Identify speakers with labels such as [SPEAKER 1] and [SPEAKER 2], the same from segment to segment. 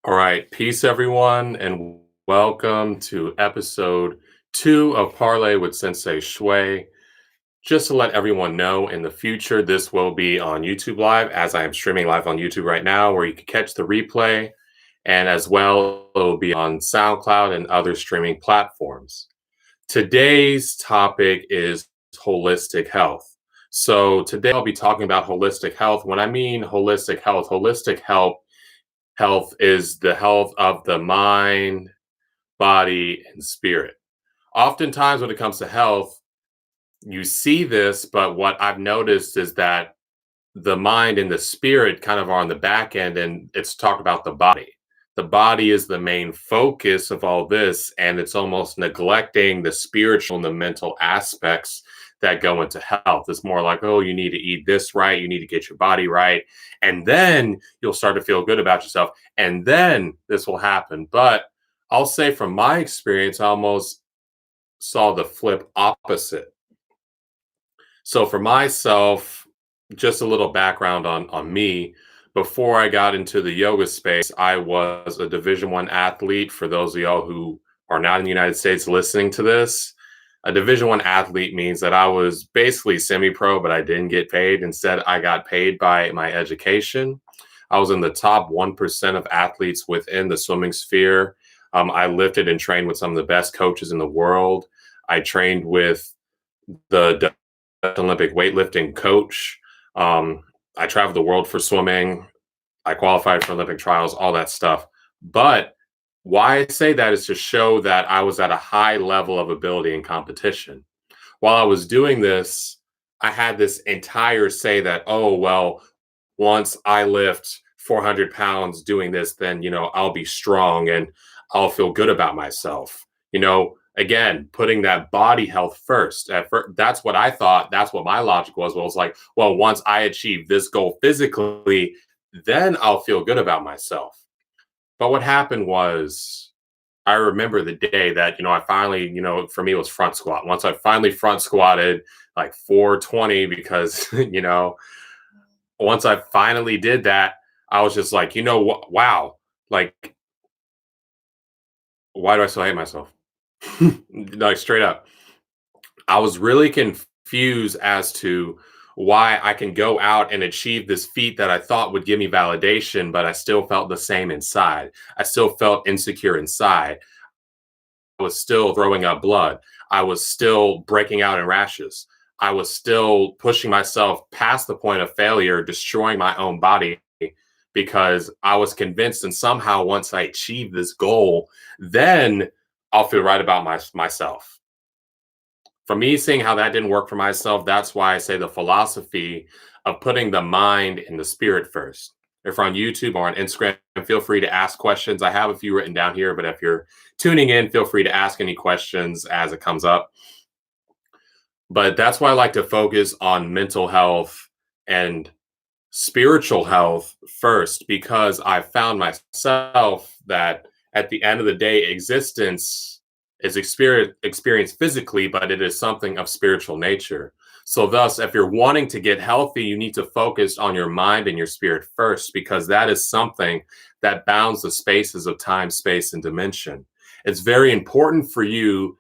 [SPEAKER 1] All right, peace, everyone, and welcome to episode 2 of Parlay with Sensei Shui. Just to let everyone know, in the future, this will be on YouTube Live, as I am streaming live on YouTube right now, where you can catch the replay, and as well, it will be on SoundCloud and other streaming platforms. Today's topic is holistic health. So, today I'll be talking about holistic health. When I mean holistic health is the health of the mind, body, and spirit. Oftentimes, when it comes to health, you see this, but what I've noticed is that the mind and the spirit kind of are on the back end, and it's talked about the body. The body is the main focus of all this, and it's almost neglecting the spiritual and the mental aspects that go into health. It's more like, oh, you need to eat this right, you need to get your body right, and then you'll start to feel good about yourself, and then this will happen. But I'll say from my experience, I almost saw the flip opposite. So for myself, just a little background on me. Before I got into the yoga space, I was a Division 1 athlete. For those of y'all who are not in the United States listening to this, a Division 1 athlete means that I was basically semi-pro, but I didn't get paid. Instead, I got paid by my education. I was in the top 1% of athletes within the swimming sphere. I lifted and trained with some of the best coaches in the world. I trained with the Olympic weightlifting coach. I traveled the world for swimming. I qualified for Olympic trials, all that stuff. But why I say that is to show that I was at a high level of ability and competition. While I was doing this, I had this entire say that, oh, well, once I lift 400 pounds doing this, then, I'll be strong and I'll feel good about myself. Again, putting that body health first. That's what I thought. That's what my logic was. Well, it's like, well, once I achieve this goal physically, then I'll feel good about myself. But what happened was, I remember the day that, I finally, for me, it was front squat. Once I finally front squatted like 420, because, once I finally did that, I was just like, what? Wow. Like, why do I still hate myself? Like, straight up. I was really confused as to why I can go out and achieve this feat that I thought would give me validation, but I still felt the same inside. I still felt insecure inside. I was still throwing up blood. I was still breaking out in rashes. I was still pushing myself past the point of failure, destroying my own body because I was convinced, and somehow once I achieve this goal, then I'll feel right about myself. For me, seeing how that didn't work for myself, that's why I say the philosophy of putting the mind and the spirit first. If you're on YouTube or on Instagram, feel free to ask questions. I have a few written down here, but if you're tuning in, feel free to ask any questions as it comes up. But that's why I like to focus on mental health and spiritual health first, because I found myself that at the end of the day, existence is experienced physically, but it is something of spiritual nature. So, thus, if you're wanting to get healthy, you need to focus on your mind and your spirit first, because that is something that bounds the spaces of time, space, and dimension. It's very important for you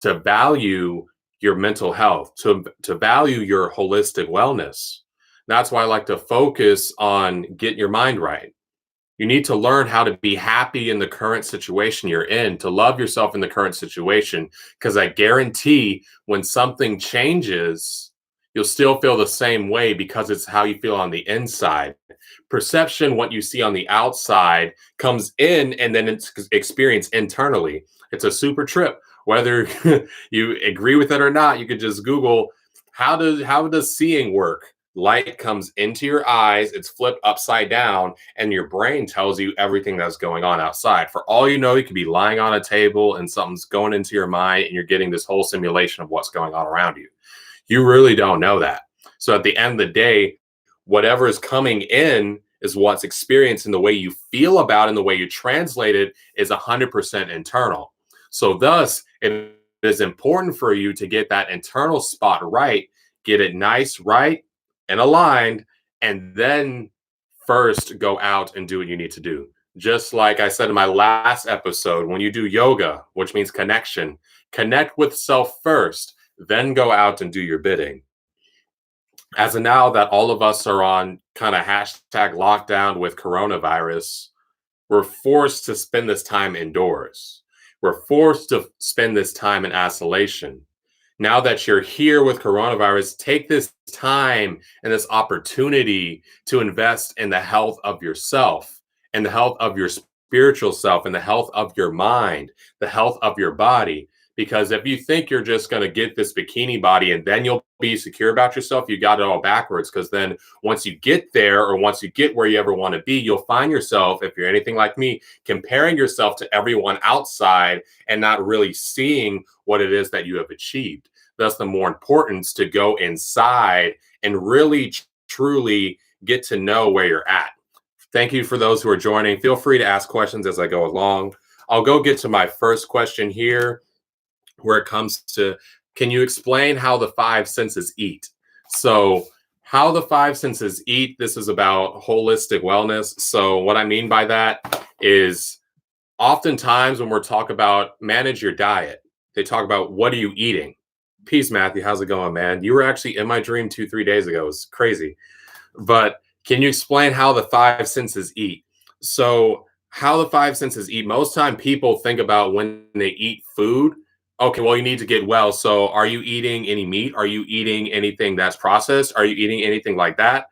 [SPEAKER 1] to value your mental health, to value your holistic wellness. That's why I like to focus on getting your mind right. You need to learn how to be happy in the current situation you're in, to love yourself in the current situation, because I guarantee when something changes, you'll still feel the same way because it's how you feel on the inside. Perception, what you see on the outside, comes in and then it's experienced internally. It's a super trip. Whether you agree with it or not, you could just Google how does seeing work? Light comes into your eyes, it's flipped upside down, and your brain tells you everything that's going on outside. For all you know, you could be lying on a table and something's going into your mind, and you're getting this whole simulation of what's going on around you. You really don't know that. So at the end of the day, whatever is coming in is what's experienced, and the way you feel about it and the way you translate it is 100% internal. So thus, it is important for you to get that internal spot right, get it nice, right, and aligned, and then first go out and do what you need to do. Just like I said in my last episode, when you do yoga, which means connection, connect with self first, then go out and do your bidding. As of now that all of us are on kind of hashtag lockdown with coronavirus, we're forced to spend this time indoors. We're forced to spend this time in isolation. Now that you're here with coronavirus, take this time and this opportunity to invest in the health of yourself and the health of your spiritual self and the health of your mind, the health of your body. Because if you think you're just going to get this bikini body and then you'll be secure about yourself, you got it all backwards. Because then once you get there or once you get where you ever want to be, you'll find yourself, if you're anything like me, comparing yourself to everyone outside and not really seeing what it is that you have achieved. Thus, the more importance to go inside and really truly get to know where you're at. Thank you for those who are joining. Feel free to ask questions as I go along. I'll go get to my first question here, where it comes to, can you explain how the five senses eat? So, how the five senses eat, this is about holistic wellness. So, what I mean by that is oftentimes when we're talking about manage your diet, they talk about what are you eating? Peace, Matthew. How's it going, man? You were actually in my dream 2, 3 days ago. It was crazy. But can you explain how the five senses eat? So, how the five senses eat, most time people think about when they eat food. Okay, well, you need to get well. So, are you eating any meat? Are you eating anything that's processed? Are you eating anything like that?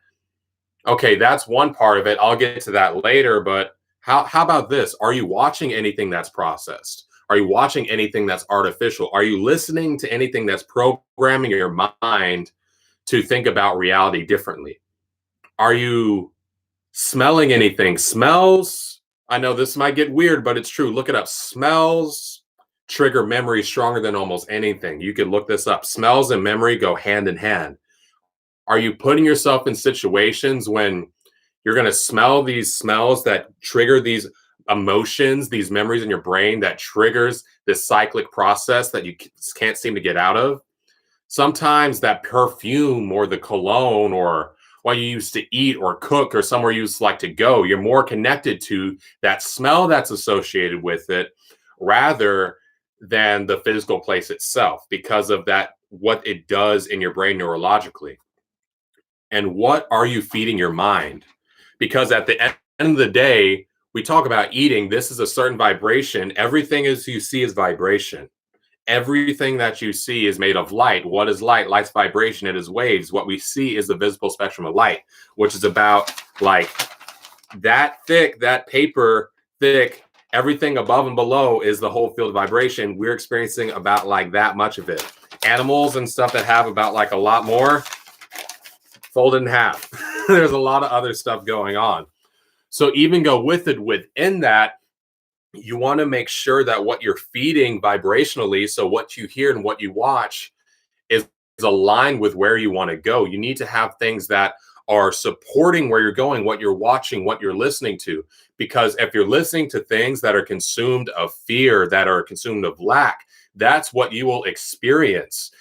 [SPEAKER 1] Okay, that's one part of it. I'll get to that later, but how about this? Are you watching anything that's processed? Are you watching anything that's artificial? Are you listening to anything that's programming your mind to think about reality differently? Are you smelling anything? Smells, I know this might get weird, but it's true. Look it up. Smells trigger memory stronger than almost anything. You could look this up. Smells and memory go hand in hand. Are you putting yourself in situations when you're going to smell these smells that trigger these emotions, these memories in your brain that triggers this cyclic process that you can't seem to get out of? Sometimes that perfume or the cologne or what you used to eat or cook or somewhere you used to like to go, you're more connected to that smell that's associated with it rather than the physical place itself because of that, what it does in your brain neurologically. And what are you feeding your mind? Because at the end of the day, we talk about eating. This is a certain vibration. Everything as you see is vibration. Everything that you see is made of light. What is light? Light's vibration. It is waves. What we see is the visible spectrum of light, which is about like that thick, that paper thick. Everything above and below is the whole field of vibration. We're experiencing about like that much of it. Animals and stuff that have about like a lot more, fold in half. There's a lot of other stuff going on. So even go with it within that, you want to make sure that what you're feeding vibrationally, so what you hear and what you watch is aligned with where you want to go. You need to have things that are supporting where you're going, what you're watching, what you're listening to. Because if you're listening to things that are consumed of fear, that are consumed of lack, that's what you will experience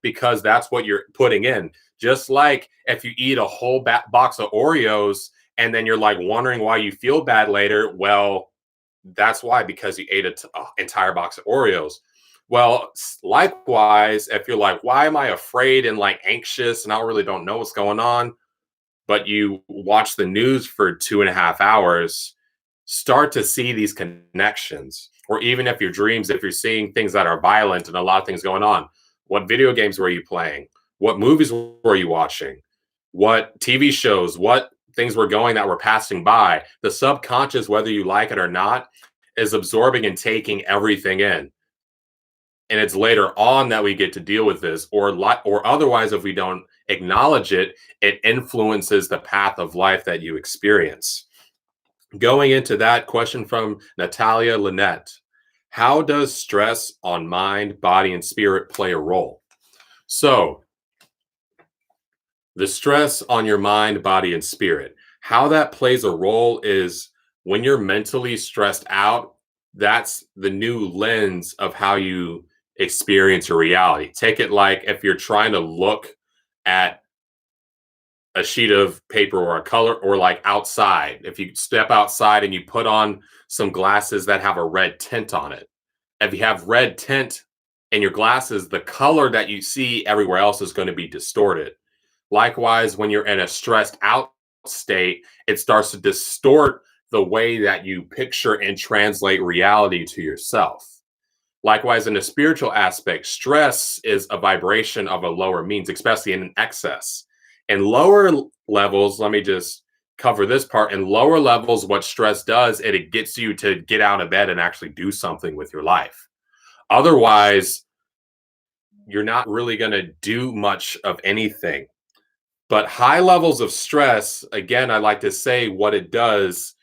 [SPEAKER 1] because that's what you're putting in. Just like if you eat a whole box of Oreos and then you're like wondering why you feel bad later, well, that's why, because you ate an entire box of Oreos. Well, likewise, if you're like, why am I afraid and like anxious and I really don't know what's going on, but you watch the news for 2.5 hours, start to see these connections. Or even if your dreams, if you're seeing things that are violent and a lot of things going on, what video games were you playing? What movies were you watching? What TV shows? What things were going that were passing by? The subconscious, whether you like it or not, is absorbing and taking everything in. And it's later on that we get to deal with this, or otherwise, if we don't acknowledge it, it influences the path of life that you experience. Going into that question from Natalia Lynette, how does stress on mind, body, and spirit play a role? So, the stress on your mind, body, and spirit, how that plays a role is when you're mentally stressed out, that's the new lens of how you experience your reality. Take it like if you're trying to look at a sheet of paper or a color, or like outside. If you step outside and you put on some glasses that have a red tint on it, if you have red tint in your glasses, the color that you see everywhere else is going to be distorted. Likewise, when you're in a stressed out state, it starts to distort the way that you picture and translate reality to yourself. Likewise, in the spiritual aspect, stress is a vibration of a lower means, especially in excess. In lower levels, let me just cover this part. In lower levels, what stress does, it gets you to get out of bed and actually do something with your life. Otherwise, you're not really going to do much of anything. But high levels of stress, again, I like to say what it does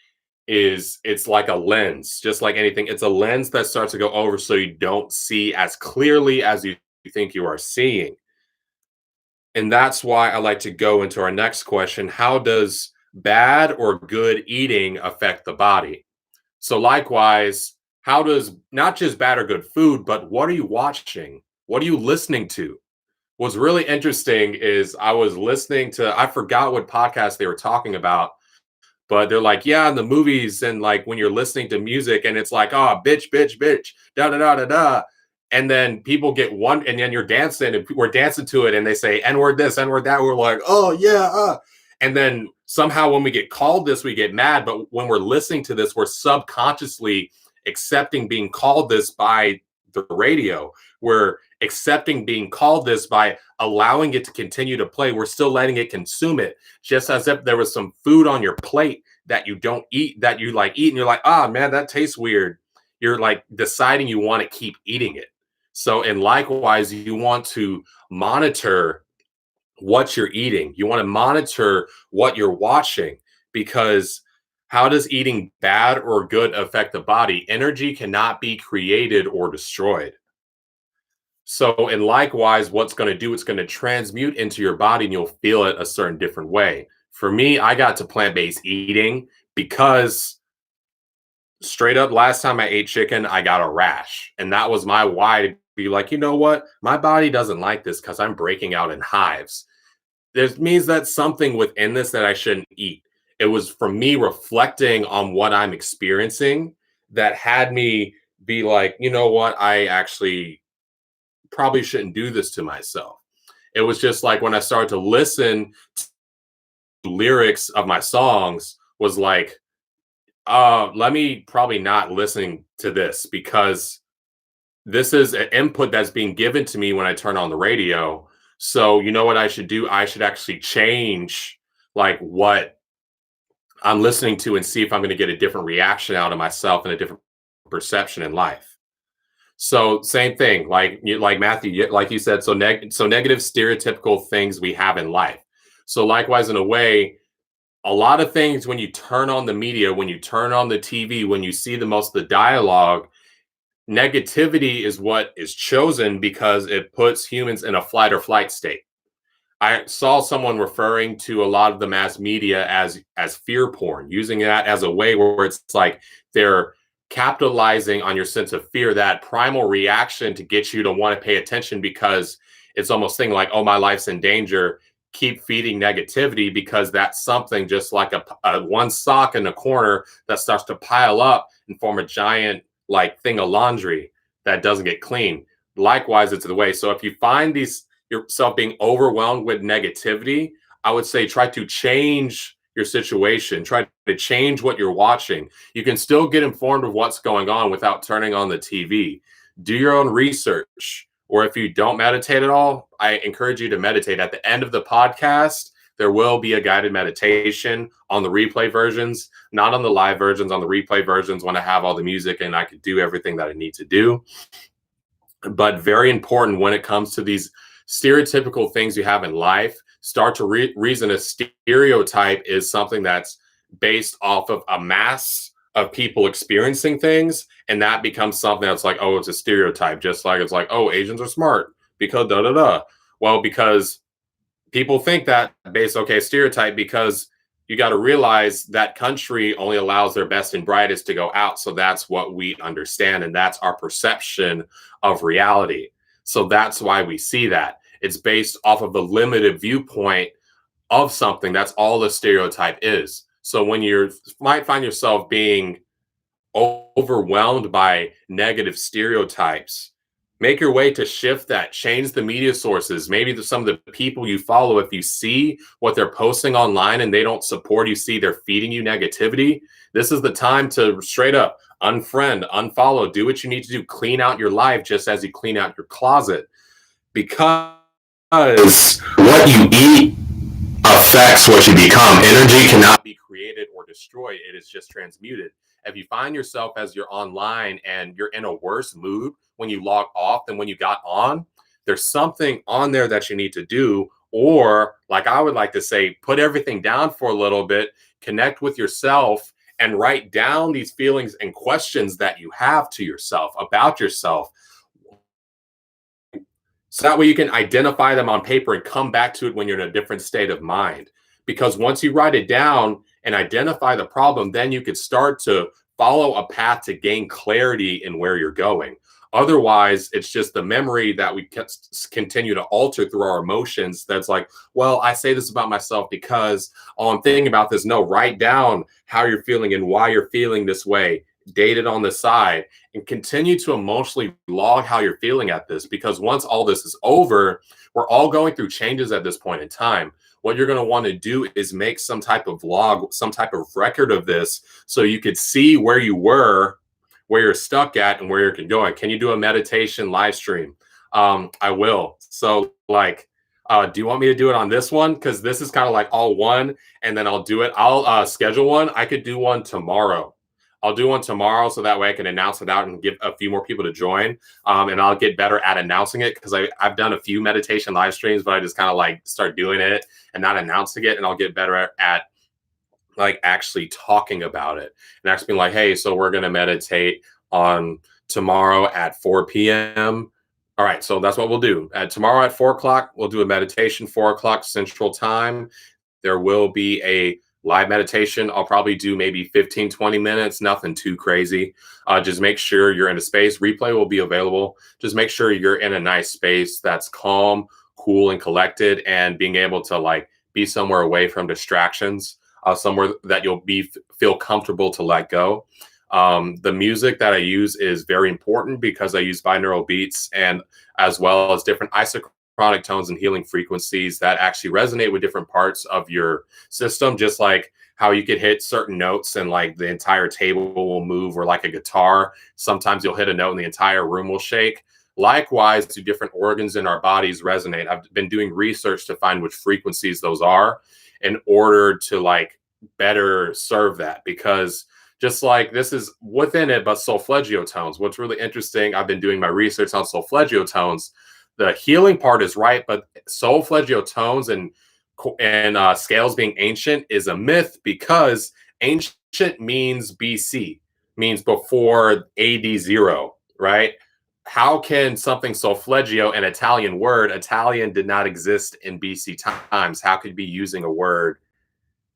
[SPEAKER 1] is it's like a lens, just like anything. It's a lens that starts to go over so you don't see as clearly as you think you are seeing. And that's why I like to go into our next question. How does bad or good eating affect the body? So, likewise, how does not just bad or good food, but what are you watching? What are you listening to? What's really interesting is I was listening to, I forgot what podcast they were talking about, but they're like, yeah, in the movies and like when you're listening to music and it's like, oh, bitch, bitch, bitch, da da da da da. And then people get one, and then you're dancing and we're dancing to it and they say, N word this, N word that. We're like, oh, yeah. And then somehow when we get called this, we get mad. But when we're listening to this, we're subconsciously accepting being called this by the radio. We're accepting being called this by allowing it to continue to play. We're still letting it consume it, just as if there was some food on your plate that you don't eat, that you like eat, and you're like, ah, man, that tastes weird. You're like deciding you want to keep eating it. So, and likewise, you want to monitor what you're eating. You want to monitor what you're watching, because how does eating bad or good affect the body? Energy cannot be created or destroyed. So, and likewise, what's going to do, it's going to transmute into your body and you'll feel it a certain different way. For me, I got to plant based eating because straight up, last time I ate chicken, I got a rash. And that was my why, to be like, you know what? My body doesn't like this because I'm breaking out in hives. This means that something within this that I shouldn't eat. It was from me reflecting on what I'm experiencing that had me be like, you know what? I actually probably shouldn't do this to myself. It was just like when I started to listen to lyrics of my songs, was like, let me probably not listening to this, because this is an input that's being given to me when I turn on the radio. So you know what I should do? I should actually change like what I'm listening to and see if I'm going to get a different reaction out of myself and a different perception in life. So same thing, like like Matthew, like you said, so negative stereotypical things we have in life. So likewise, in a way, a lot of things when you turn on the media, when you turn on the TV, when you see the most of the dialogue, negativity is what is chosen because it puts humans in a flight or flight state. I saw someone referring to a lot of the mass media as fear porn, using that as a way where it's like they're capitalizing on your sense of fear, that primal reaction to get you to want to pay attention, because it's almost thing like, oh, my life's in danger. Keep feeding negativity, because that's something just like a one sock in a corner that starts to pile up and form a giant like thing of laundry that doesn't get clean. Likewise, it's the way. So if you find yourself being overwhelmed with negativity, I would say try to change your situation. Try to change what you're watching. You can still get informed of what's going on without turning on the TV. Do your own research. Or if you don't meditate at all, I encourage you to meditate. At the end of the podcast, there will be a guided meditation on the replay versions, not on the live versions, on the replay versions when I have all the music and I could do everything that I need to do. But very important when it comes to these stereotypical things you have in life, start to reason a stereotype is something that's based off of a mass of people experiencing things. And that becomes something that's like, oh, it's a stereotype. Just like it's like, oh, Asians are smart because da da da. Well, because people think that based, okay, stereotype, because you got to realize that country only allows their best and brightest to go out. So that's what we understand. And that's our perception of reality. So that's why we see that. It's based off of the limited viewpoint of something. That's all the stereotype is. So when you might find yourself being overwhelmed by negative stereotypes, make your way to shift that, change the media sources. Maybe some of the people you follow, if you see what they're posting online and they don't support you, see they're feeding you negativity, this is the time to straight up unfriend, unfollow, do what you need to do, clean out your life just as you clean out your closet. Because what you eat affects what you become. Energy cannot be created or destroyed, it is just transmuted. If you find yourself as you're online and you're in a worse mood when you log off than when you got on, there's something on there that you need to do. Or, like I would like to say, put everything down for a little bit, connect with yourself, and write down these feelings and questions that you have to yourself about yourself, so that way you can identify them on paper and come back to it when you're in a different state of mind. Because once you write it down and identify the problem, then you could start to follow a path to gain clarity in where you're going. Otherwise, it's just the memory that we continue to alter through our emotions. That's like, well, I say this about myself because, oh, I'm thinking about this. No, write down how you're feeling and why you're feeling this way. Date it on the side and continue to emotionally log how you're feeling at this, because once all this is over, we're all going through changes at this point in time. What you're going to want to do is make some type of log, some type of record of this, so you could see where you were, where you're stuck at, and where you're going. Can you do a meditation live stream? I will. So like, do you want me to do it on this one? Because this is kind of like all one, and then I'll do it. I'll schedule one. I could do one tomorrow. I'll do one tomorrow, so that way I can announce it out and get a few more people to join. And I'll get better at announcing it, because I've done a few meditation live streams, but I just kind of like start doing it and not announcing it. And I'll get better at like actually talking about it and actually being like, hey, so we're going to meditate on tomorrow at 4 p.m. All right, so that's what we'll do. Tomorrow at 4 o'clock, we'll do a meditation, 4 o'clock Central Time. There will be a live meditation. I'll probably do maybe 15, 20 minutes, nothing too crazy. Just make sure you're in a space. Replay will be available. Just make sure you're in a nice space that's calm, cool, and collected, and being able to like be somewhere away from distractions, somewhere that you'll feel comfortable to let go. The music that I use is very important because I use binaural beats, and as well as different isochronic tones and healing frequencies that actually resonate with different parts of your system. Just like how you could hit certain notes and like the entire table will move, or like a guitar, sometimes you'll hit a note and the entire room will shake. Likewise, do different organs in our bodies resonate. I've been doing research to find which frequencies those are in order to like better serve that, because just like this is within it, but solfeggio tones. What's really interesting, I've been doing my research on solfeggio tones. The healing part is right, but solfeggio tones and scales being ancient is a myth, because ancient means BC, means before AD 0, right? How can something solfeggio, an Italian word, Italian did not exist in BC times? How could you be using a word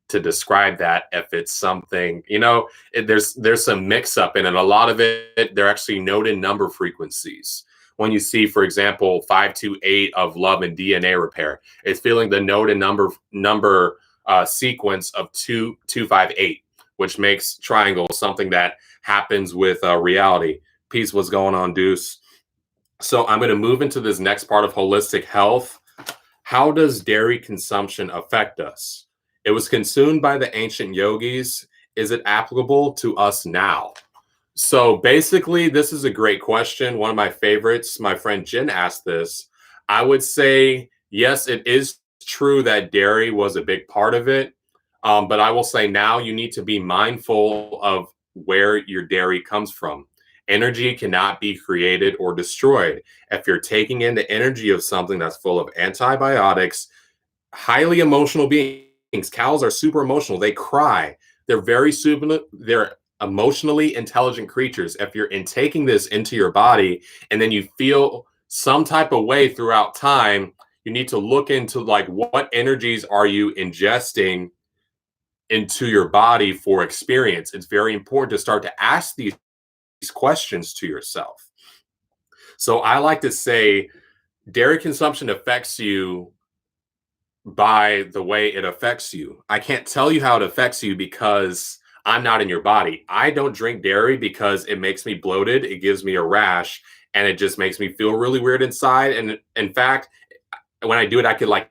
[SPEAKER 1] to describe that if it's something, there's some mix up in it. A lot of it, they're actually noted number frequencies. When you see, for example, 528 of love and DNA repair, it's feeling the note and number sequence of 2258, which makes triangle something that happens with reality. Peace, what's going on, Deuce? So I'm going to move into this next part of holistic health. How does dairy consumption affect us? It was consumed by the ancient yogis. Is it applicable to us now? So basically, this is a great question. One of my favorites. My friend Jen asked this. I would say, yes, it is true that dairy was a big part of it. But I will say now you need to be mindful of where your dairy comes from. Energy cannot be created or destroyed. If you're taking in the energy of something that's full of antibiotics, highly emotional beings. Cows are super emotional. They cry. They're very super. They're emotionally intelligent creatures. If you're taking this into your body and then you feel some type of way throughout time, you need to look into like what energies are you ingesting into your body for experience. It's very important to start to ask these questions to yourself. So I like to say dairy consumption affects you by the way it affects you. I can't tell you how it affects you because I'm not in your body. I don't drink dairy because it makes me bloated, it gives me a rash, and it just makes me feel really weird inside. And in fact, when I do it, I could like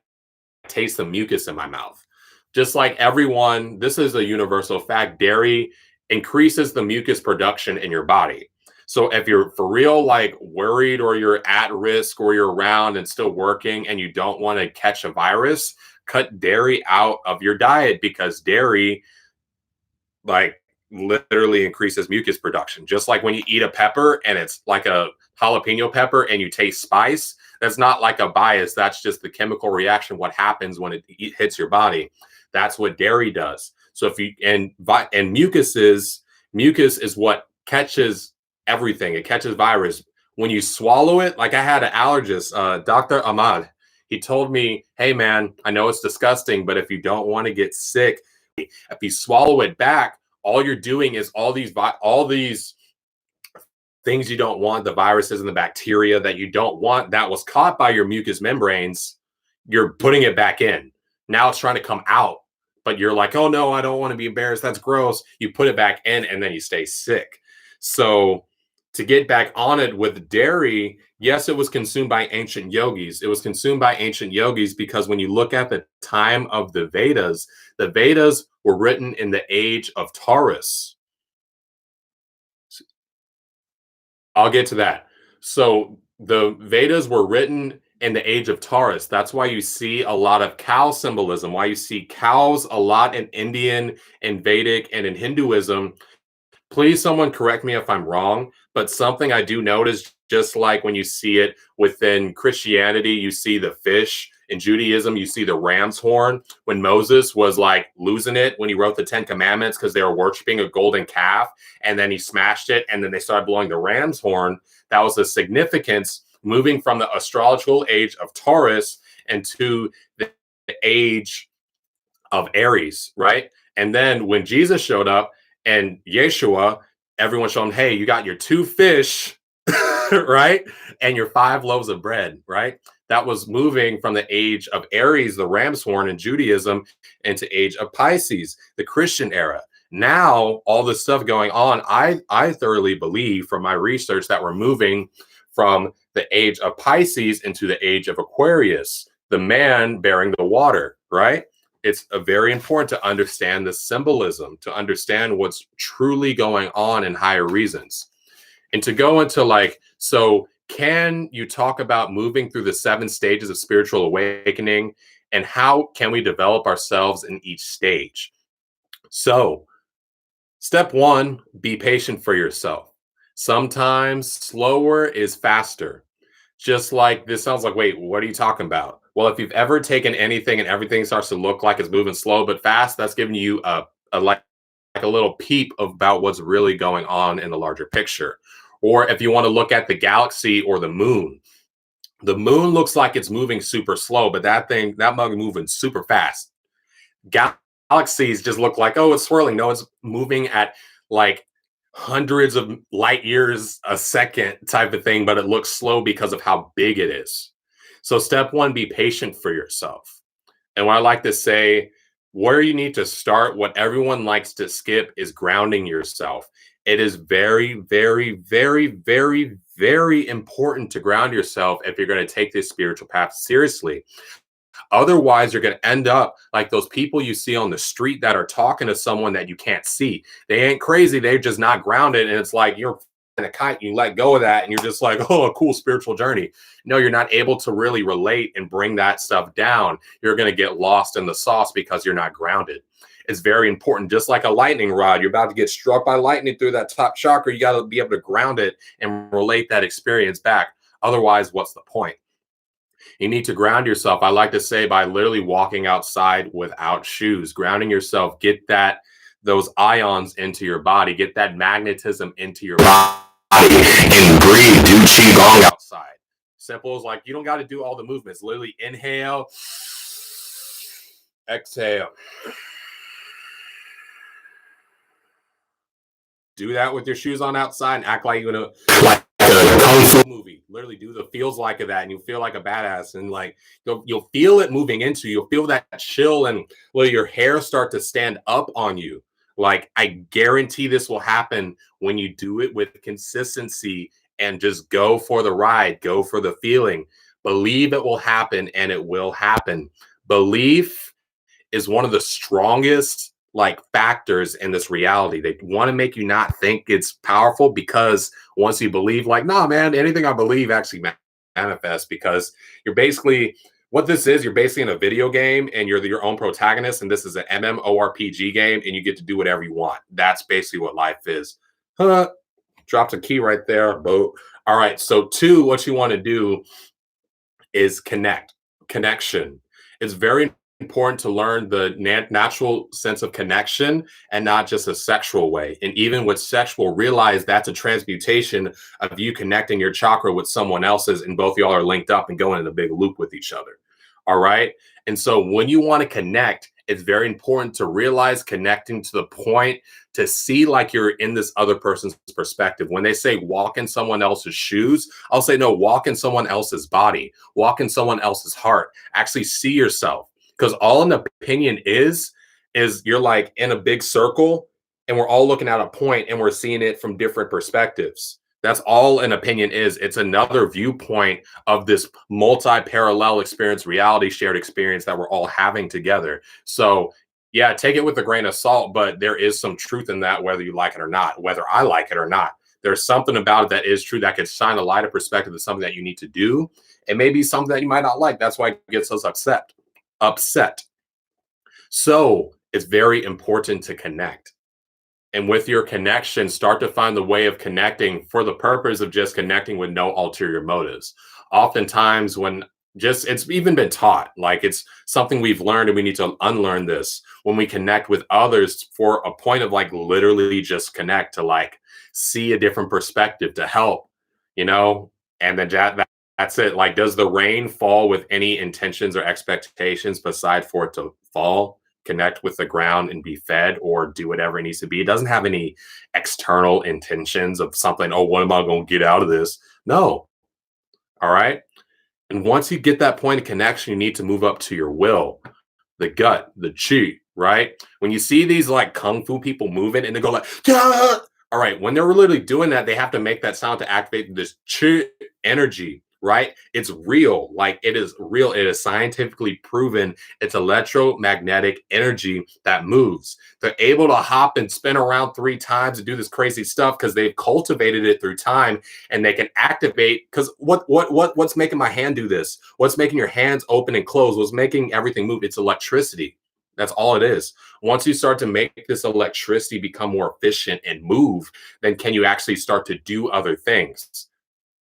[SPEAKER 1] taste the mucus in my mouth. Just like everyone, this is a universal fact. Dairy increases the mucus production in your body. So if you're for real, like worried or you're at risk or you're around and still working and you don't want to catch a virus, cut dairy out of your diet because dairy like literally increases mucus production. Just like when you eat a pepper and it's like a jalapeno pepper and you taste spice, that's not like a bias. That's just the chemical reaction. What happens when it hits your body? That's what dairy does. So if you and mucus is what catches everything. It catches virus when you swallow it. Like I had an allergist, Dr. Ahmad. He told me, "Hey man, I know it's disgusting, but if you don't want to get sick, if you swallow it back, all you're doing is all these things you don't want, the viruses and the bacteria that you don't want that was caught by your mucous membranes, you're putting it back in. Now it's trying to come out, but you're like, oh no, I don't want to be embarrassed. That's gross. You put it back in and then you stay sick. So to get back on it with dairy, yes, it was consumed by ancient yogis. It was consumed by ancient yogis because when you look at the time of the Vedas were written in the age of Taurus. I'll get to that. So the Vedas were written in the age of Taurus. That's why you see a lot of cow symbolism, why you see cows a lot in Indian, in Vedic, and in Hinduism. Please, someone correct me if I'm wrong, but something I do notice, just like when you see it within Christianity, you see the fish. In Judaism, you see the ram's horn. When Moses was like losing it when he wrote the Ten Commandments because they were worshiping a golden calf, and then he smashed it, and then they started blowing the ram's horn. That was the significance moving from the astrological age of Taurus into the age of Aries, right? And then when Jesus showed up and Yeshua, everyone showed him, hey, you got your two fish, right? And your five loaves of bread, right? That was moving from the age of Aries, the ram's horn in Judaism, into age of Pisces, the Christian era. Now, all this stuff going on, I thoroughly believe from my research that we're moving from the age of Pisces into the age of Aquarius, the man bearing the water, right? It's very important to understand the symbolism, to understand what's truly going on in higher reasons. And to go into like, so can you talk about moving through the 7 stages of spiritual awakening and how can we develop ourselves in each stage? So, step 1, be patient for yourself. Sometimes slower is faster. Just like this sounds like, wait, what are you talking about? Well, if you've ever taken anything and everything starts to look like it's moving slow but fast, that's giving you like a little peep about what's really going on in the larger picture. Or if you want to look at the galaxy or the moon looks like it's moving super slow, but that mug moving super fast. Galaxies just look like, oh, it's swirling. No, it's moving at like hundreds of light years a second type of thing, but it looks slow because of how big it is. So step 1, be patient for yourself. And what I like to say, where you need to start, what everyone likes to skip is grounding yourself. It is very, very, very, very, very important to ground yourself if you're going to take this spiritual path seriously. Otherwise, you're going to end up like those people you see on the street that are talking to someone that you can't see. They ain't crazy. They're just not grounded. And it's like you're in a kite, you let go of that, and you're just like, oh, a cool spiritual journey. No, you're not able to really relate and bring that stuff down. You're going to get lost in the sauce because you're not grounded. It's very important. Just like a lightning rod, you're about to get struck by lightning through that top chakra. You got to be able to ground it and relate that experience back. Otherwise, what's the point? You need to ground yourself. I like to say by literally walking outside without shoes, grounding yourself, get those ions into your body, get that magnetism into your body, and breathe, do qigong outside. Simple as like you don't got to do all the movements. Literally inhale, exhale. Do that with your shoes on outside and act like you're gonna like a kung fu movie. Literally do the feels like of that, and you feel like a badass, and like you'll feel it moving into you. You'll feel that chill, and will your hair start to stand up on you. Like I guarantee this will happen when you do it with consistency and just go for the ride, go for the feeling. Believe it will happen, and it will happen. Belief is one of the strongest like factors in this reality. They want to make you not think it's powerful because once you believe, like, nah, man, anything I believe actually manifests because you're basically what this is. You're basically in a video game and you're your own protagonist, and this is an MMORPG game, and you get to do whatever you want. That's basically what life is. Huh, dropped a key right there. Boat. All right. So, two, what you want to do is connection. It's very important to learn the natural sense of connection and not just a sexual way. And even with sexual, realize that's a transmutation of you connecting your chakra with someone else's, and both y'all are linked up and going in a big loop with each other. All right. And so when you want to connect, it's very important to realize connecting to the point to see like you're in this other person's perspective. When they say walk in someone else's shoes, I'll say, no, walk in someone else's body, walk in someone else's heart, actually see yourself. Because all an opinion is you're like in a big circle and we're all looking at a point and we're seeing it from different perspectives. That's all an opinion is. It's another viewpoint of this multi-parallel experience, reality, shared experience that we're all having together. So yeah, take it with a grain of salt, but there is some truth in that, whether you like it or not, whether I like it or not. There's something about it that is true that could shine a light of perspective to something that you need to do. It may be something that you might not like. That's why it gets us upset. So it's very important to connect. And with your connection, start to find the way of connecting for the purpose of just connecting with no ulterior motives. Oftentimes, when just it's even been taught, like it's something we've learned and we need to unlearn this when we connect with others for a point of like literally just connect to like see a different perspective to help, you know, and then that's it. Like, does the rain fall with any intentions or expectations beside for it to fall? Connect with the ground and be fed or do whatever it needs to be. It doesn't have any external intentions of something, oh, what am I going to get out of this? No. All right. And once you get that point of connection, you need to move up to your will, the gut, the chi, right? When you see these like kung fu people moving and they go like, yeah! All right, when they're literally doing that, they have to make that sound to activate this chi energy, right? It's real. Like it is real. It is scientifically proven. It's electromagnetic energy that moves. They're able to hop and spin around 3 times and do this crazy stuff because they've cultivated it through time, and they can activate. Because what's making my hand do this? What's making your hands open and close? What's making everything move? It's electricity. That's all it is. Once you start to make this electricity become more efficient and move, then can you actually start to do other things?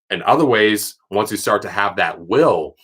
[SPEAKER 1] In other ways, once you start to have that will,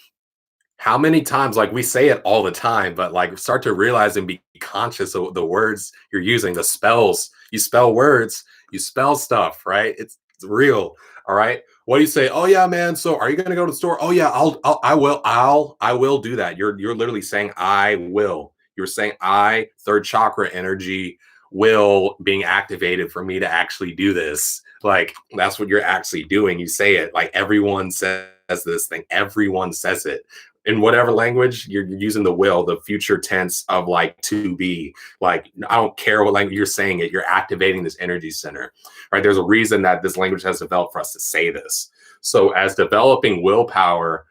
[SPEAKER 1] how many times, like we say it all the time, but like start to realize and be conscious of the words you're using, the spells. You spell words, you spell stuff, right? It's real. All right. What do you say? Oh yeah, man. So are you going to go to the store? Oh yeah, I will do that. You're literally saying I will. You're saying I, third chakra energy, will being activated for me to actually do this. Like that's what you're actually doing. You say it like everyone says this thing. Everyone says it in whatever language you're using the will, the future tense of like to be. Like I don't care what language you're saying it. You're activating this energy center, right? There's a reason that this language has developed for us to say this. So as developing willpower,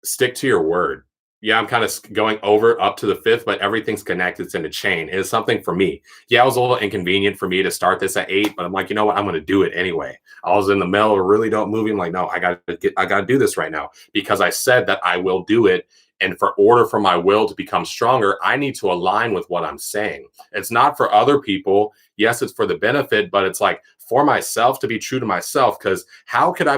[SPEAKER 1] stick to your word. Yeah, I'm kind of going over up to the fifth, but everything's connected. It's in a chain. It's something for me. Yeah, it was a little inconvenient for me to start this at 8, but I'm like, you know what? I'm going to do it anyway. I was in the middle of really don't moving. Like, no, I got to do this right now because I said that I will do it. And for order for my will to become stronger, I need to align with what I'm saying. It's not for other people. Yes, it's for the benefit, but it's like for myself to be true to myself. Because how could I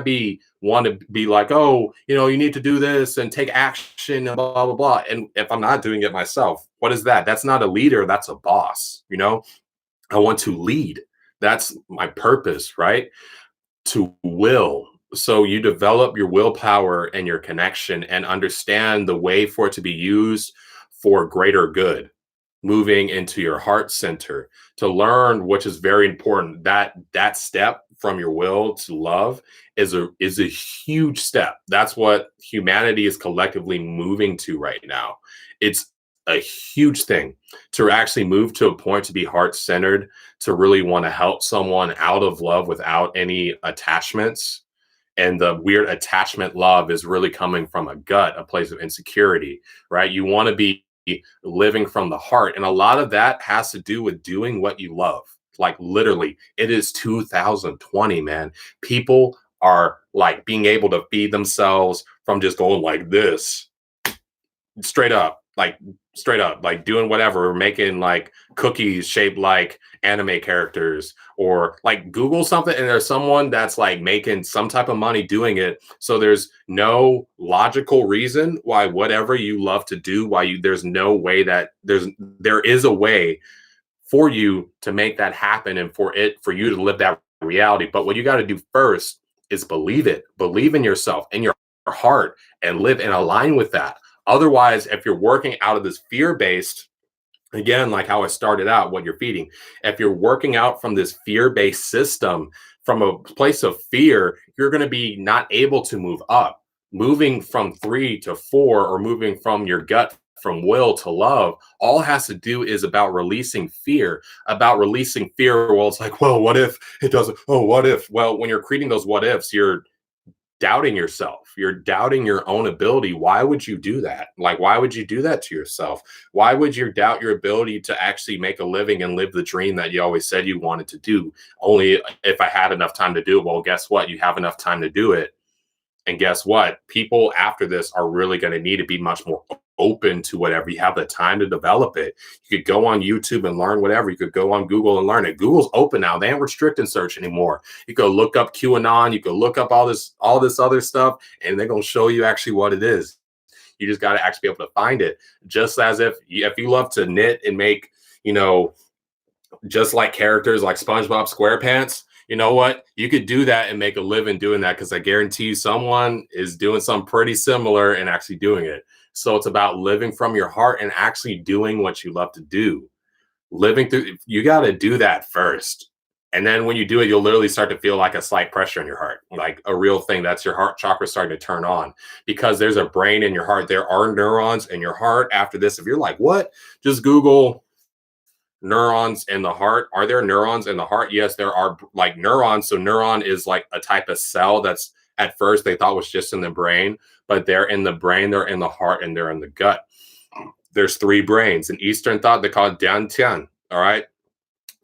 [SPEAKER 1] want to be like, oh, you need to do this and take action and blah, blah, blah. And if I'm not doing it myself, what is that? That's not a leader. That's a boss. I want to lead. That's my purpose, right? To will. So you develop your willpower and your connection and understand the way for it to be used for greater good. moving into your heart center to learn, which is very important. That step from your will to love is a huge step. That's what humanity is collectively moving to right now. It's a huge thing to actually move to a point to be heart centered, to really want to help someone out of love without any attachments. And the weird attachment love is really coming from a gut, a place of insecurity, right? You want to be living from the heart. And a lot of that has to do with doing what you love. Like literally, it is 2020, man. People are like being able to feed themselves from just going like this straight up, straight up, like doing whatever, making like cookies shaped like anime characters, or like Google something and there's someone that's like making some type of money doing it. So there's no logical reason why whatever you love to do, why you there's no way that there is a way for you to make that happen and for you to live that reality. But what you got to do first is believe it. Believe in yourself and your heart and live and align with that. Otherwise, if you're working out of this fear based, again, like how I started out, what you're feeding, if you're working out from this fear based system, from a place of fear, you're going to be not able to move up. Moving from 3 to 4, or moving from your gut, from will to love, all has to do is about releasing fear, about releasing fear. Well, it's like, well, what if it doesn't? Oh, what if? Well, when you're creating those what ifs, you're doubting yourself. You're doubting your own ability. Why would you do that? Like, why would you do that to yourself? Why would you doubt your ability to actually make a living and live the dream that you always said you wanted to do? Only if I had enough time to do it. Well, guess what? You have enough time to do it. And guess what? People after this are really going to need to be much more open to whatever. You have the time to develop it. You could go on YouTube and learn whatever. You could go on Google and learn it. Google's open now. They ain't restricting search anymore. You go look up QAnon. You can look up all this other stuff, and they're going to show you actually what it is. You just got to actually be able to find it. Just as if you love to knit and make, you know, just like characters like SpongeBob SquarePants, you know what? You could do that and make a living doing that, because I guarantee you someone is doing something pretty similar and actually doing it. So it's about living from your heart and actually doing what you love to do. Living through, you got to do that first. And then when you do it, you'll literally start to feel like a slight pressure in your heart, like a real thing. That's your heart chakra starting to turn on, because there's a brain in your heart. There are neurons in your heart. After this, if you're like, what? Just Google neurons in the heart. Are there neurons in the heart? Yes, there are, like neurons. So neuron is like a type of cell that's at first they thought was just in the brain, but they're in the brain, they're in the heart, and they're in the gut. There's 3 brains. In Eastern thought, they call it dantian. All right.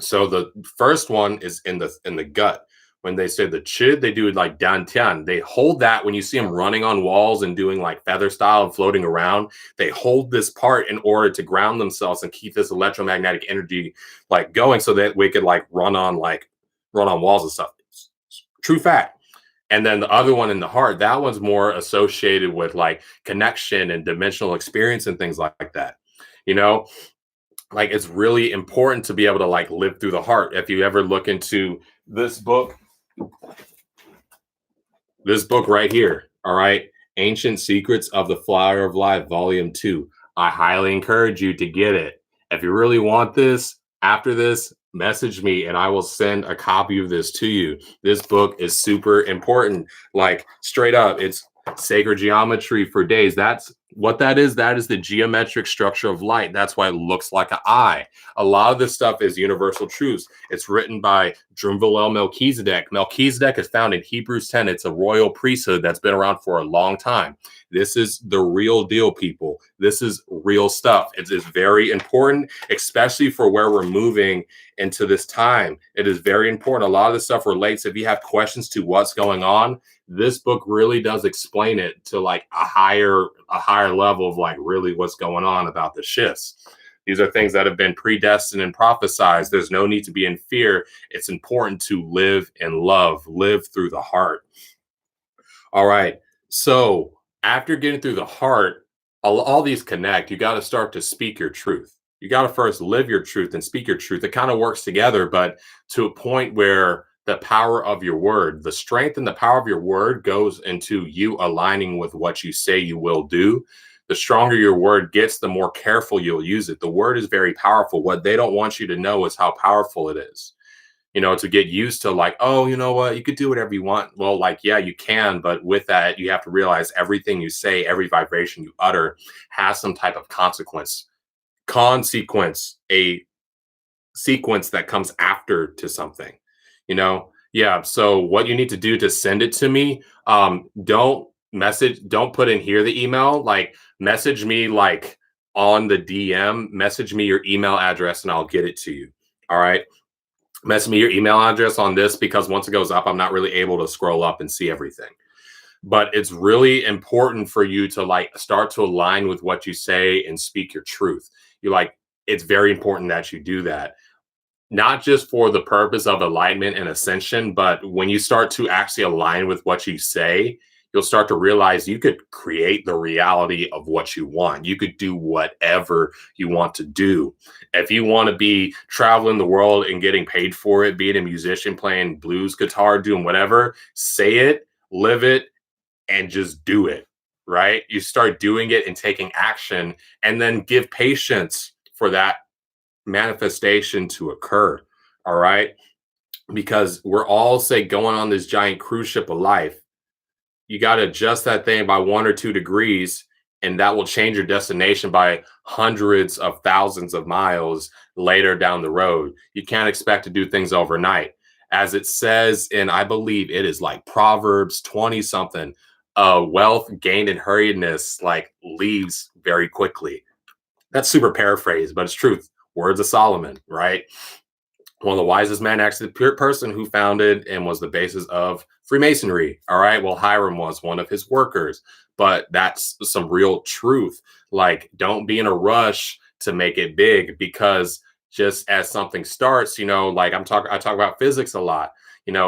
[SPEAKER 1] So the first one is in the gut. When they say the chid, they do it like dantian. They hold that when you see them running on walls and doing like feather style and floating around. They hold this part in order to ground themselves and keep this electromagnetic energy like going, so that we could like run on walls and stuff. True fact. And then the other one in the heart, that one's more associated with like connection and dimensional experience and things like that. You know, like it's really important to be able to like live through the heart. If you ever look into this book right here, all right, Ancient Secrets of the Flower of Life, Volume 2. I highly encourage you to get it. If you really want this, after this, message me and I will send a copy of this to you. This book is super important. Like straight up, it's sacred geometry for days. That's what that is. That is the geometric structure of light. That's why it looks like an eye. A lot of this stuff is universal truths. It's written by Drumville Melchizedek. Melchizedek is found in Hebrews 10. It's a royal priesthood that's been around for a long time. This is the real deal, people. This is real stuff. It is very important, especially for where we're moving into this time. It is very important. A lot of this stuff relates. If you have questions to what's going on, this book really does explain it to like a higher level of like really what's going on about the shifts. These are things that have been predestined and prophesized. There's no need to be in fear. It's important to live in love, live through the heart. All right. So after getting through the heart, all these connect. You got to start to speak your truth. You got to first live your truth and speak your truth. It kind of works together, but to a point where the power of your word, the strength and the power of your word goes into you aligning with what you say you will do. The stronger your word gets, the more careful you'll use it. The word is very powerful. What they don't want you to know is how powerful it is. To get used to like, oh, you know what, you could do whatever you want. Well, like, yeah, you can, but with that, you have to realize everything you say, every vibration you utter has some type of a sequence that comes after to something, Yeah. So what you need to do to send it to me, don't put in here the email, like message me like on the DM, message me your email address and I'll get it to you. All right. Message me your email address on this because once it goes up, I'm not really able to scroll up and see everything. But it's really important for you to like start to align with what you say and speak your truth. You like, it's very important that you do that, not just for the purpose of alignment and ascension, but when you start to actually align with what you say, you'll start to realize you could create the reality of what you want. You could do whatever you want to do. If you want to be traveling the world and getting paid for it, being a musician, playing blues guitar, doing whatever, say it, live it, and just do it, right? You start doing it and taking action, and then give patience for that manifestation to occur. All right. Because we're all, say, going on this giant cruise ship of life. You got to adjust that thing by 1 or 2 degrees, and that will change your destination by hundreds of thousands of miles later down the road. You can't expect to do things overnight. As it says in, I believe it is like Proverbs 20 something, wealth gained in hurriedness like leaves very quickly. That's super paraphrased, but it's truth. Words of Solomon, right? One of the wisest men, actually, the pure person who founded and was the basis of Freemasonry. All right. Well, Hiram was one of his workers, but that's some real truth. Like, don't be in a rush to make it big because just as something starts, like I talk about physics a lot.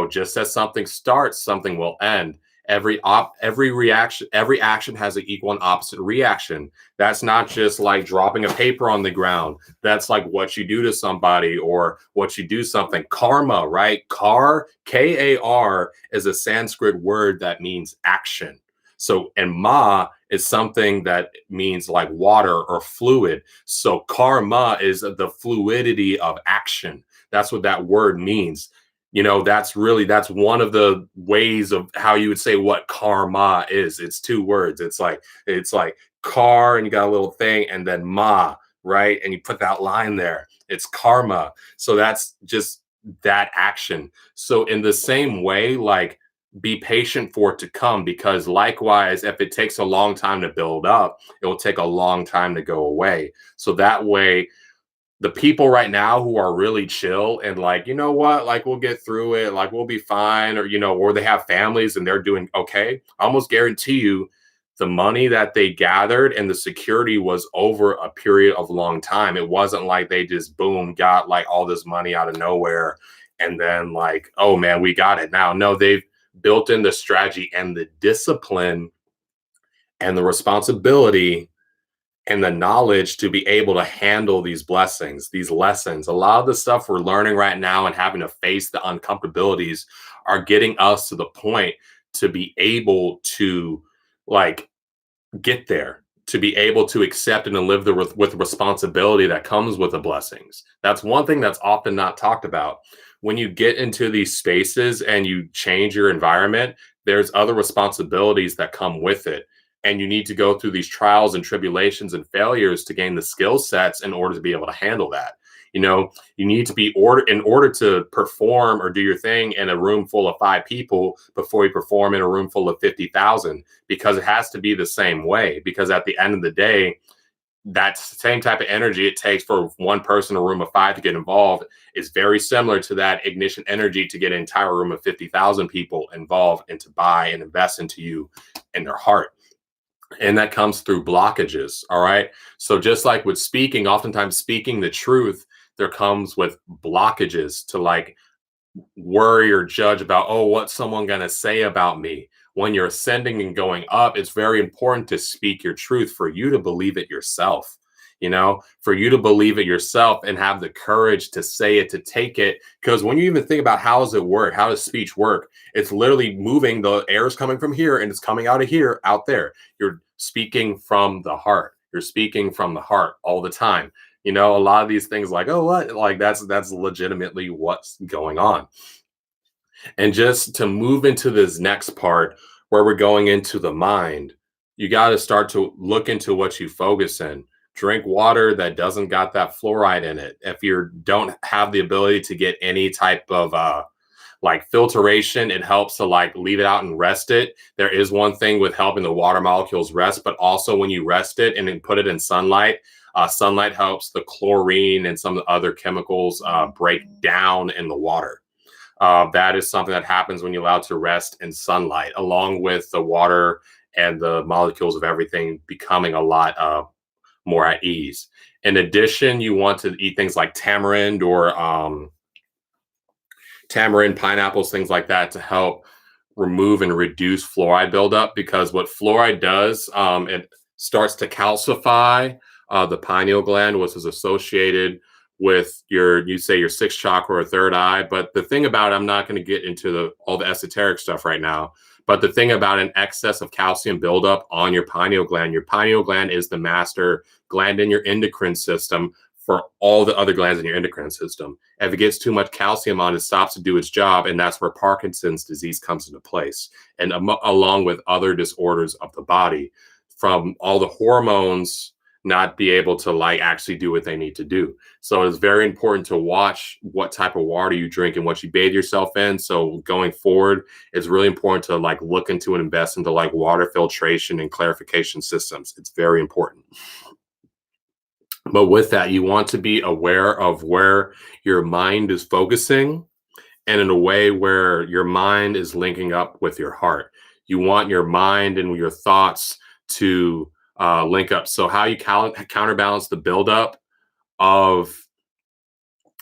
[SPEAKER 1] Just as something starts, something will end. Every action has an equal and opposite reaction. That's not just like dropping a paper on the ground. That's like what you do to somebody or what you do something. Karma, right? Kar is a Sanskrit word that means action. So, and ma is something that means like water or fluid. So karma is the fluidity of action. That's what that word means. That's one of the ways of how you would say what karma is. It's 2 words. It's like car and you got a little thing and then ma, right? And you put that line there. It's karma. So that's just that action. So in the same way, like, be patient for it to come, because likewise, if it takes a long time to build up, it will take a long time to go away. So that way, the people right now who are really chill and like, you know what, like we'll get through it, like we'll be fine, or they have families and they're doing okay. I almost guarantee you the money that they gathered and the security was over a period of long time. It wasn't like they just boom got like all this money out of nowhere and then like, oh man, we got it now. No, they've built in the strategy and the discipline and the responsibility and the knowledge to be able to handle these blessings, these lessons. A lot of the stuff we're learning right now and having to face the uncomfortabilities are getting us to the point to be able to like get there, to be able to accept and to live with responsibility that comes with the blessings. That's one thing that's often not talked about. When you get into these spaces and you change your environment, there's other responsibilities that come with it. And you need to go through these trials and tribulations and failures to gain the skill sets in order to be able to handle that. You need to be in order to perform or do your thing in a room full of 5 people before you perform in a room full of 50,000, because it has to be the same way. Because at the end of the day, that same type of energy it takes for one person in a room of 5 to get involved is very similar to that ignition energy to get an entire room of 50,000 people involved and to buy and invest into you and their heart. And that comes through blockages. All right. So just like with speaking, oftentimes speaking the truth, there comes with blockages to like worry or judge about, oh, what's someone going to say about me? When you're ascending and going up, it's very important to speak your truth for you to believe it yourself. For you to believe it yourself and have the courage to say it, to take it. Because when you even think about how does it work, how does speech work? It's literally moving, the air is coming from here and it's coming out of here, out there. You're speaking from the heart. You're speaking from the heart all the time. You know, a lot of these things like, oh, what? Like that's legitimately what's going on. And just to move into this next part where we're going into the mind, you got to start to look into what you focus in. Drink water that doesn't got that fluoride in it. If you don't have the ability to get any type of like filtration, it helps to like leave it out and rest it. There is one thing with helping the water molecules rest, but also when you rest it and then put it in sunlight, sunlight helps the chlorine and some of the other chemicals break down in the water. That is something that happens when you're allowed to rest in sunlight, along with the water and the molecules of everything becoming a lot more at ease. In addition, you want to eat things like tamarind or tamarind, pineapples, things like that to help remove and reduce fluoride buildup. Because what fluoride does, it starts to calcify the pineal gland, which is associated with you say your sixth chakra or third eye. But the thing about it, I'm not going to get into all the esoteric stuff right now. But the thing about an excess of calcium buildup on your pineal gland is the master gland in your endocrine system for all the other glands in your endocrine system. If it gets too much calcium on, it stops to do its job, and that's where Parkinson's disease comes into place. And along with other disorders of the body, from all the hormones not be able to like actually do what they need to do. So it's very important to watch what type of water you drink and what you bathe yourself in. So going forward, it's really important to like look into and invest into like water filtration and clarification systems. It's very important. But with that, you want to be aware of where your mind is focusing and in a way where your mind is linking up with your heart. You want your mind and your thoughts to link up. So how you counterbalance the buildup of,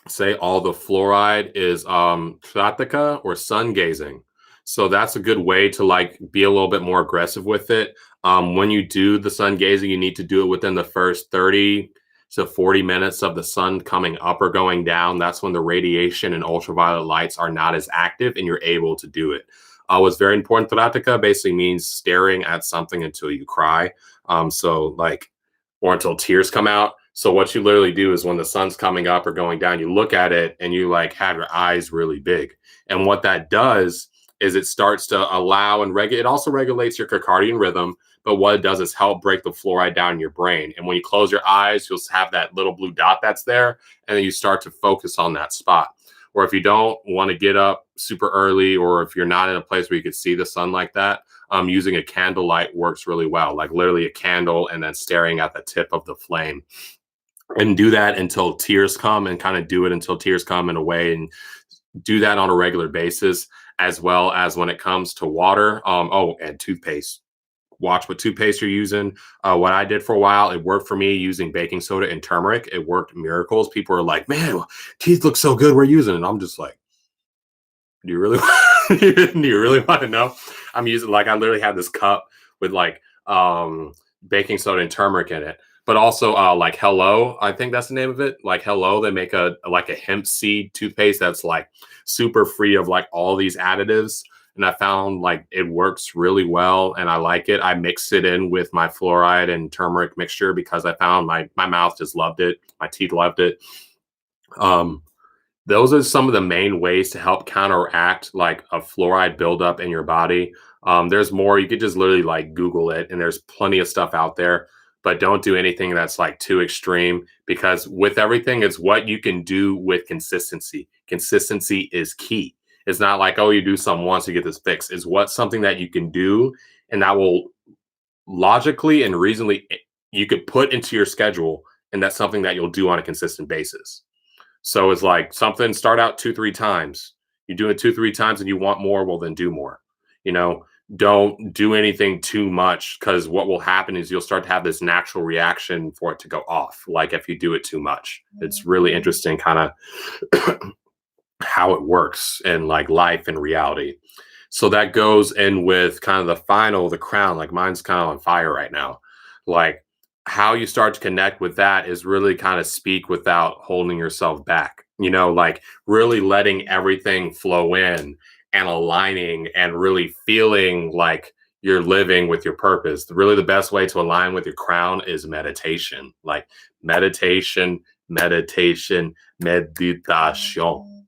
[SPEAKER 1] say, all the fluoride is prataka or sun gazing. So that's a good way to like be a little bit more aggressive with it. When you do the sun gazing, you need to do it within the first 30 to 40 minutes of the sun coming up or going down. That's when the radiation and ultraviolet lights are not as active and you're able to do it. What's very important, Trataka basically means staring at something until you cry. So like, or until tears come out. So what you literally do is when the sun's coming up or going down, you look at it and you like have your eyes really big. And what that does is it starts to allow and regulate. It also regulates your circadian rhythm. But what it does is help break the fluoride down in your brain. And when you close your eyes, you'll have that little blue dot that's there. And then you start to focus on that spot. Or if you don't want to get up super early, or if you're not in a place where you could see the sun like that, using a candlelight works really well. Like literally a candle and then staring at the tip of the flame. And do that until tears come, and kind of do it until tears come in a way, and do that on a regular basis, as well as when it comes to water. And toothpaste. Watch what toothpaste you're using. What I did for a while, it worked for me using baking soda and turmeric. It worked miracles. People are like, man, teeth look so good. We're using it. And I'm just like, do you really, do you really want to know? I'm using, like, I literally have this cup with like baking soda and turmeric in it. But also like Hello, I think that's the name of it. Like Hello, they make a hemp seed toothpaste that's like super free of like all these additives. And I found like it works really well and I like it. I mix it in with my fluoride and turmeric mixture because I found my mouth just loved it. My teeth loved it. Those are some of the main ways to help counteract like a fluoride buildup in your body. There's more. You could just literally like Google it, and there's plenty of stuff out there. But don't do anything that's like too extreme, because with everything, it's what you can do with consistency. Consistency is key. It's not like, oh, you do something once, you get this fixed. It's what something that you can do, and that will logically and reasonably you could put into your schedule, and that's something that you'll do on a consistent basis. So it's like something, start out 2-3 times. You do it 2-3 times and you want more, well then do more. You know, don't do anything too much, because what will happen is you'll start to have this natural reaction for it to go off. Like if you do it too much. It's really interesting kind of how it works in like life and reality. So that goes in with kind of the crown. Like mine's kind of on fire right now. Like how you start to connect with that is really kind of speak without holding yourself back, you know, like really letting everything flow in and aligning and really feeling like you're living with your purpose. Really, the best way to align with your crown is meditation. Like meditation, meditation, meditation.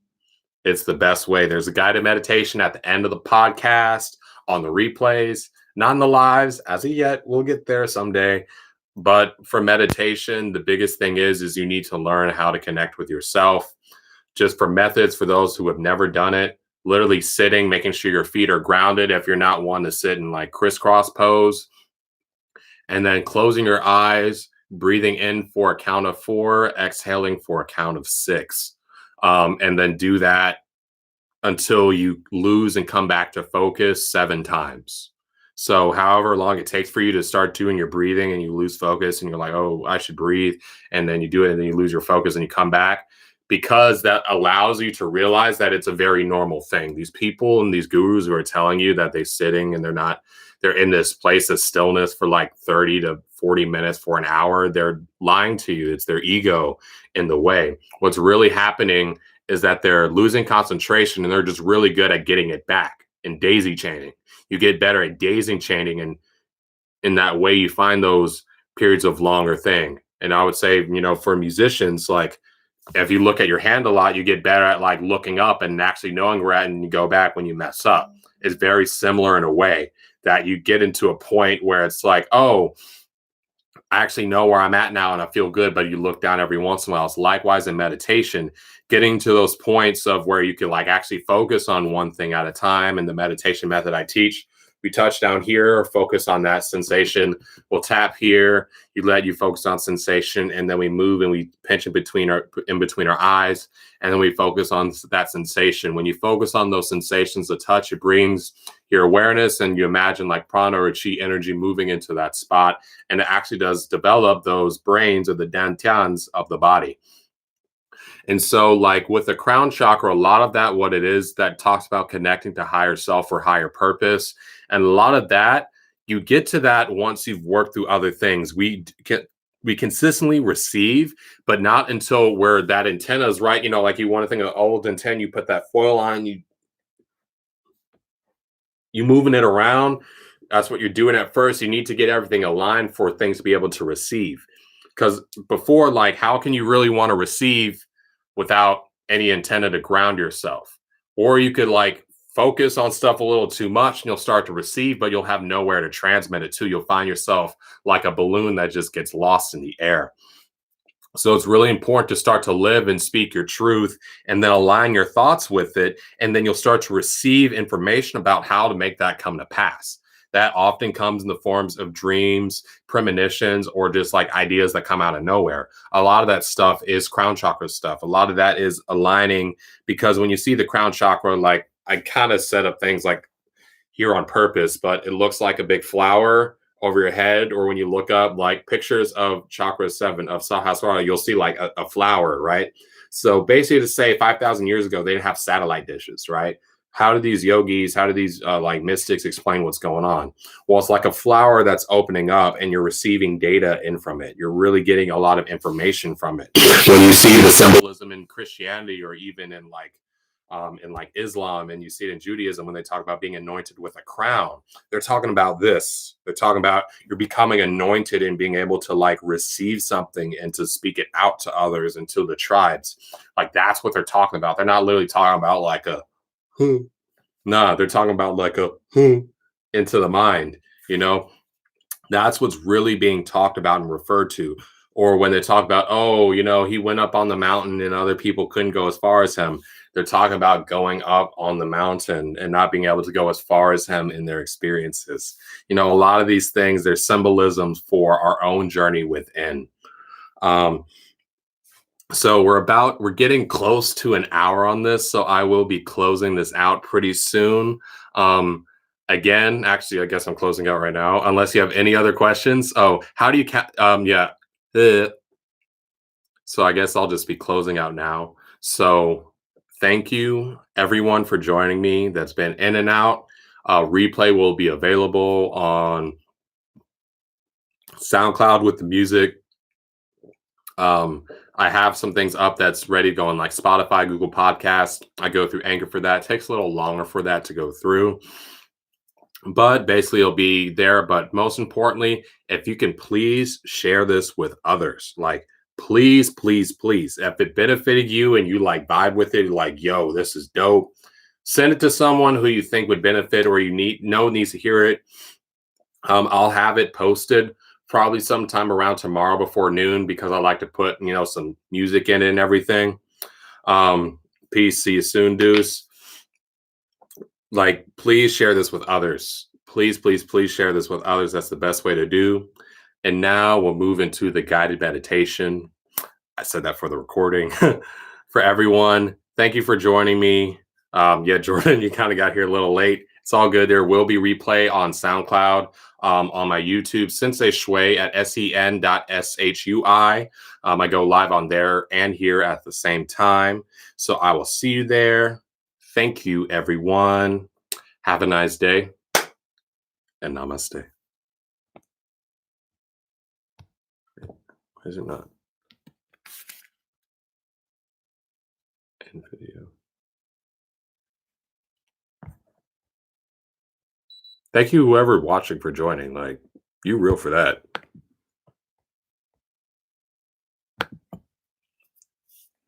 [SPEAKER 1] It's the best way. There's a guided meditation at the end of the podcast, on the replays, not in the lives as of yet. We'll get there someday. But for meditation, the biggest thing is you need to learn how to connect with yourself. Just for methods for those who have never done it, literally sitting, making sure your feet are grounded if you're not one to sit in like crisscross pose, and then closing your eyes, breathing in for a count of 4, exhaling for a count of 6. And then do that until you lose and come back to focus 7 times. So, however long it takes for you to start doing your breathing and you lose focus and you're like, oh, I should breathe. And then you do it and then you lose your focus and you come back, because that allows you to realize that it's a very normal thing. These people and these gurus who are telling you that they're sitting and they're in this place of stillness for like 30 to 40 minutes for an hour, they're lying to you. It's their ego in the way. What's really happening is that they're losing concentration and they're just really good at getting it back in daisy chaining. You get better at daisy chaining, and in that way you find those periods of longer thing. And I would say, for musicians, like if you look at your hand a lot, you get better at like looking up and actually knowing where at, and you go back when you mess up. It's very similar in a way that you get into a point where it's like, oh, I actually know where I'm at now and I feel good, but you look down every once in a while. It's likewise in meditation, getting to those points of where you can like actually focus on one thing at a time. And the meditation method I teach, we touch down here, focus on that sensation. We'll tap here, you focus on sensation, and then we move and we pinch in between our eyes, and then we focus on that sensation. When you focus on those sensations, the touch, it brings your awareness, and you imagine like prana or chi energy moving into that spot, and it actually does develop those brains or the dantians of the body. And so, like with the crown chakra, a lot of that, what it is, that talks about connecting to higher self or higher purpose. And a lot of that, you get to that once you've worked through other things. We consistently receive, but not until where that antenna is right. Like you want to think of an old antenna, you put that foil on, you moving it around. That's what you're doing at first. You need to get everything aligned for things to be able to receive. Because before, like, how can you really want to receive without any antenna to ground yourself? Or you could like focus on stuff a little too much and you'll start to receive, but you'll have nowhere to transmit it to. You'll find yourself like a balloon that just gets lost in the air. So it's really important to start to live and speak your truth and then align your thoughts with it. And then you'll start to receive information about how to make that come to pass. That often comes in the forms of dreams, premonitions, or just like ideas that come out of nowhere. A lot of that stuff is crown chakra stuff. A lot of that is aligning, because when you see the crown chakra, like I kind of set up things like here on purpose, but it looks like a big flower over your head. Or when you look up like pictures of chakra 7 of Sahasrara, you'll see like a flower, right? So basically to say 5,000 years ago, they didn't have satellite dishes, right? How do these yogis, how do these like mystics explain what's going on? Well, it's like a flower that's opening up and you're receiving data in from it. You're really getting a lot of information from it. When you see the symbolism in Christianity, or even in like Islam, and you see it in Judaism, when they talk about being anointed with a crown, they're talking about this. They're talking about you're becoming anointed and being able to like receive something and to speak it out to others and to the tribes. Like that's what they're talking about. They're not literally talking about like a nah, they're talking about like a into the mind, That's what's really being talked about and referred to. Or when they talk about, oh, he went up on the mountain and other people couldn't go as far as him. They're talking about going up on the mountain and not being able to go as far as him in their experiences. A lot of these things, there's symbolisms for our own journey within. So we're getting close to an hour on this, so I will be closing this out pretty soon. Again, actually, I guess I'm closing out right now, unless you have any other questions. Oh, how do you yeah. So I guess I'll just be closing out now. So thank you everyone for joining me. That's been in and out. Replay will be available on SoundCloud with the music. I have some things up that's ready to go on like Spotify, Google Podcasts. I go through Anchor for that. It takes a little longer for that to go through. But basically, it'll be there. But most importantly, if you can please share this with others, like please, please, please. If it benefited you and you like vibe with it, like, yo, this is dope, send it to someone who you think would benefit or you needs to hear it. I'll have it posted probably sometime around tomorrow before noon because I like to put, some music in it and everything. Um, Peace. See you soon, Deuce. Like, please share this with others. Please, please, please share this with others. That's the best way to do. And now we'll move into the guided meditation. I said that for the recording. For everyone, thank you for joining me. Yeah, Jordan, you kind of got here a little late. It's all good. There will be replay on SoundCloud, on my YouTube, Sensei Shui at sen.shui. I go live on there and here at the same time. So I will see you there. Thank you, everyone. Have a nice day and namaste. Why is it not in video? Thank you, whoever watching, for joining. Like, you real for that.